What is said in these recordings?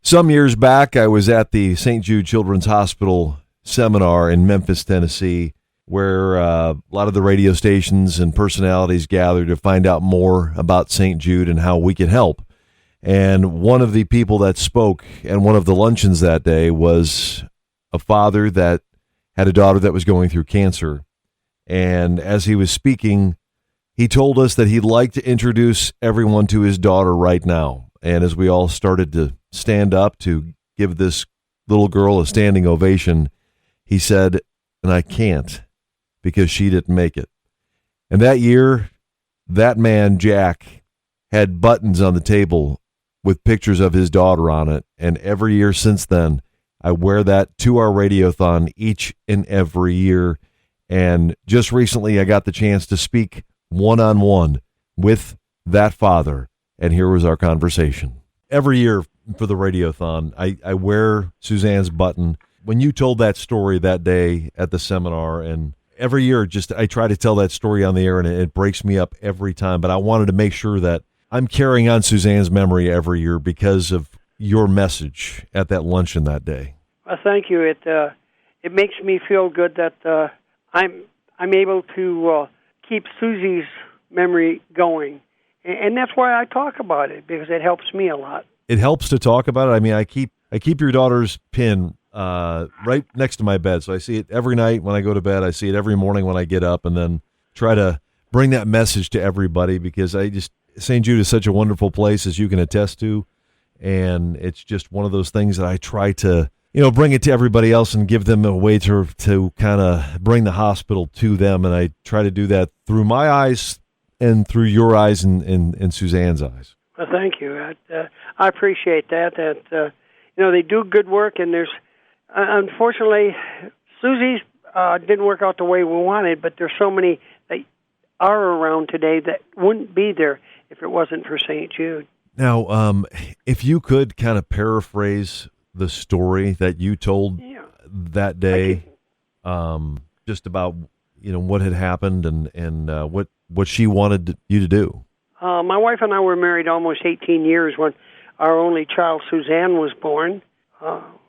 Some years back, I was at the St. Jude Children's Hospital seminar in Memphis, Tennessee, where a lot of the radio stations and personalities gathered to find out more about St. Jude and how we can help. And one of the people that spoke and one of the luncheons that day was a father that had a daughter that was going through cancer. And as he was speaking, he told us that he'd like to introduce everyone to his daughter right now. And as we all started to stand up to give this little girl a standing ovation, he said, and I can't because she didn't make it. And that year, that man, Jack, had buttons on the table with pictures of his daughter on it. And every year since then, I wear that to our radiothon each and every year. And just recently, I got the chance to speak one-on-one with that father. And here was our conversation. Every year for the radiothon, I wear Suzanne's button. When you told that story that day at the seminar, and every year I try to tell that story on the air, and it breaks me up every time. But I wanted to make sure that I'm carrying on Suzanne's memory every year because of your message at that luncheon that day. Well, thank you. It makes me feel good that I'm able to keep Susie's memory going. And that's why I talk about it, because it helps me a lot. It helps to talk about it. I mean, I keep your daughter's pin right next to my bed, so I see it every night when I go to bed. I see it every morning when I get up, and then try to bring that message to everybody, because St. Jude is such a wonderful place, as you can attest to, and it's just one of those things that I try to bring it to everybody else and give them a way to kind of bring the hospital to them, and I try to do that through my eyes and through your eyes and Suzanne's eyes. Well, thank you. I appreciate that. They do good work, and there's unfortunately Susie's didn't work out the way we wanted, but there's so many that are around today that wouldn't be there if it wasn't for St. Jude. Now, if you could kind of paraphrase the story that you told that day, just about what had happened and what she wanted you to do. My wife and I were married almost 18 years when our only child, Suzanne, was born.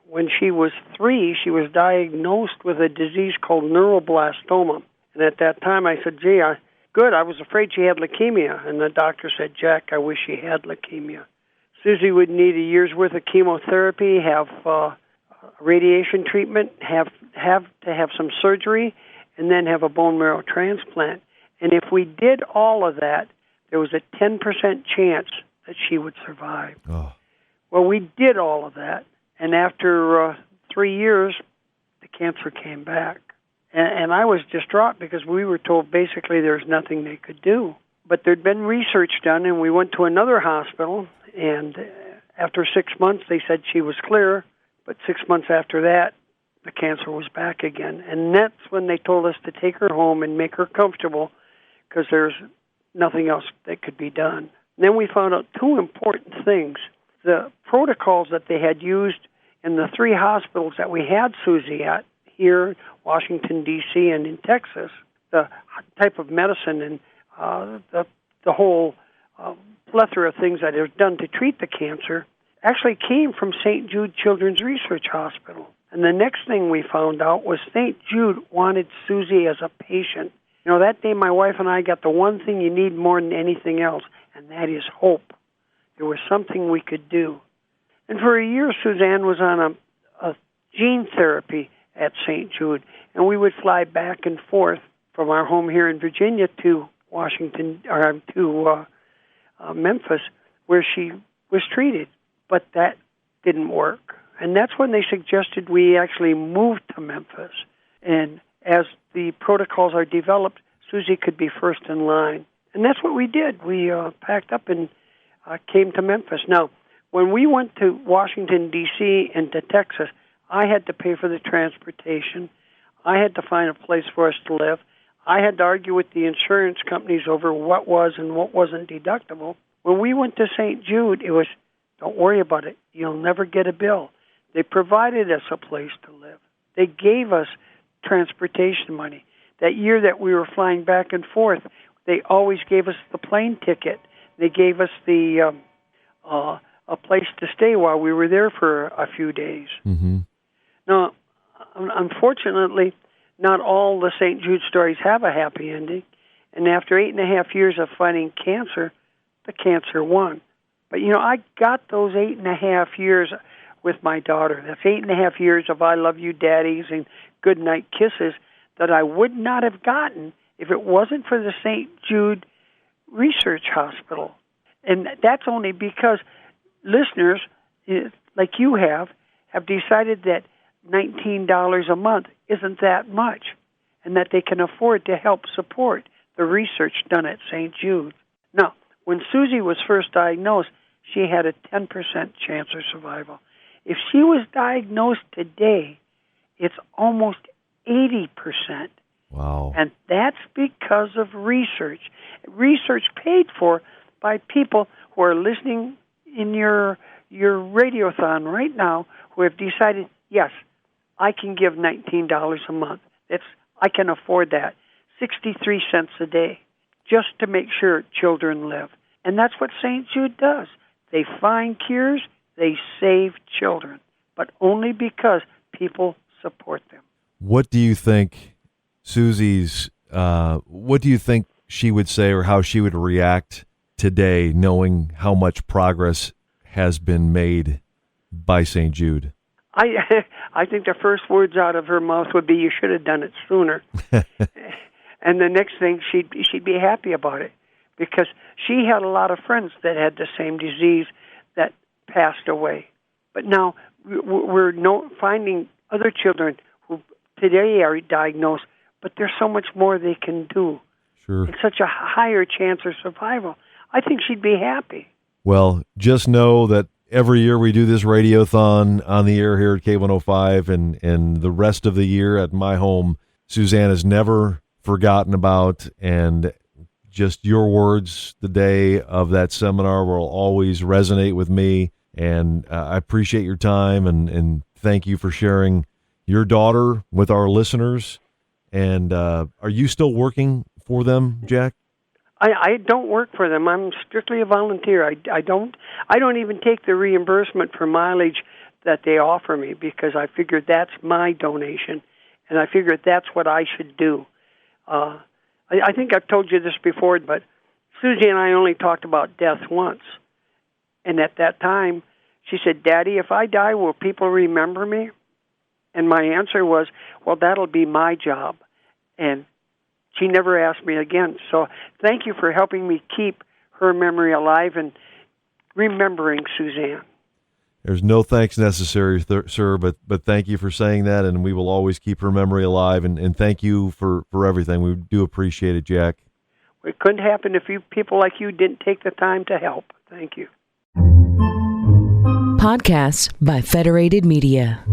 When she was 3, she was diagnosed with a disease called neuroblastoma. And at that time, I said, gee, I was afraid she had leukemia. And the doctor said, Jack, I wish she had leukemia. Susie would need a year's worth of chemotherapy, have radiation treatment, have to have some surgery, and then have a bone marrow transplant. And if we did all of that, there was a 10% chance that she would survive. Oh. Well, we did all of that, and after 3 years, the cancer came back. And I was distraught because we were told basically there's nothing they could do. But there'd been research done, and we went to another hospital, and after 6 months, they said she was clear, but 6 months after that, the cancer was back again. And that's when they told us to take her home and make her comfortable, because there's nothing else that could be done. And then we found out 2 important things. The protocols that they had used in the 3 hospitals that we had Susie at, here, Washington, D.C., and in Texas, the type of medicine and the whole plethora of things that are done to treat the cancer actually came from St. Jude Children's Research Hospital. And the next thing we found out was St. Jude wanted Susie as a patient. That day my wife and I got the one thing you need more than anything else, and that is hope. There was something we could do. And for a year, Suzanne was on a gene therapy at St. Jude, and we would fly back and forth from our home here in Virginia to Washington, or to Memphis, where she was treated. But that didn't work. And that's when they suggested we actually move to Memphis. And as the protocols are developed, Susie could be first in line. And that's what we did. We packed up and came to Memphis. Now, when we went to Washington, D.C. and to Texas, I had to pay for the transportation. I had to find a place for us to live. I had to argue with the insurance companies over what was and what wasn't deductible. When we went to St. Jude, it was, don't worry about it. You'll never get a bill. They provided us a place to live. They gave us transportation money. That year that we were flying back and forth, they always gave us the plane ticket. They gave us the a place to stay while we were there for a few days. Mm-hmm. Now, unfortunately, not all the St. Jude stories have a happy ending. And after 8.5 years of fighting cancer, the cancer won. But, I got those 8.5 years with my daughter. That's 8.5 years of I love you, daddies, and good night kisses that I would not have gotten if it wasn't for the St. Jude Research Hospital. And that's only because listeners, like you have decided that $19 a month isn't that much, and that they can afford to help support the research done at St. Jude. Now, when Susie was first diagnosed, she had a 10% chance of survival. If she was diagnosed today, it's almost 80%. Wow. And that's because of research. Research paid for by people who are listening in your radiothon right now who have decided, yes, I can give $19 a month. I can afford that. 63 cents a day, just to make sure children live. And that's what St. Jude does. They find cures, they save children, but only because people support them. What do you think what do you think she would say, or how she would react today, knowing how much progress has been made by St. Jude? I think the first words out of her mouth would be, "You should have done it sooner." And the next thing, she'd be happy about it, because she had a lot of friends that had the same disease that passed away. But now we're finding other children who today are diagnosed, but there's so much more they can do. Sure. It's such a higher chance of survival. I think she'd be happy. Well, just know that every year we do this radiothon on the air here at K105, and the rest of the year at my home, Suzanne is never forgotten about, and just your words the day of that seminar will always resonate with me, and I appreciate your time, and thank you for sharing your daughter with our listeners. And are you still working for them, Jack? I don't work for them. I'm strictly a volunteer. I don't even take the reimbursement for mileage that they offer me, because I figured that's my donation, and I figured that's what I should do. I think I've told you this before, but Susie and I only talked about death once. And at that time, she said, "Daddy, if I die, will people remember me?" And my answer was, "Well, that'll be my job." And she never asked me again. So thank you for helping me keep her memory alive and remembering Suzanne. There's no thanks necessary, sir, but thank you for saying that, and we will always keep her memory alive, and thank you for everything. We do appreciate it, Jack. It couldn't happen if people like you didn't take the time to help. Thank you. Podcasts by Federated Media.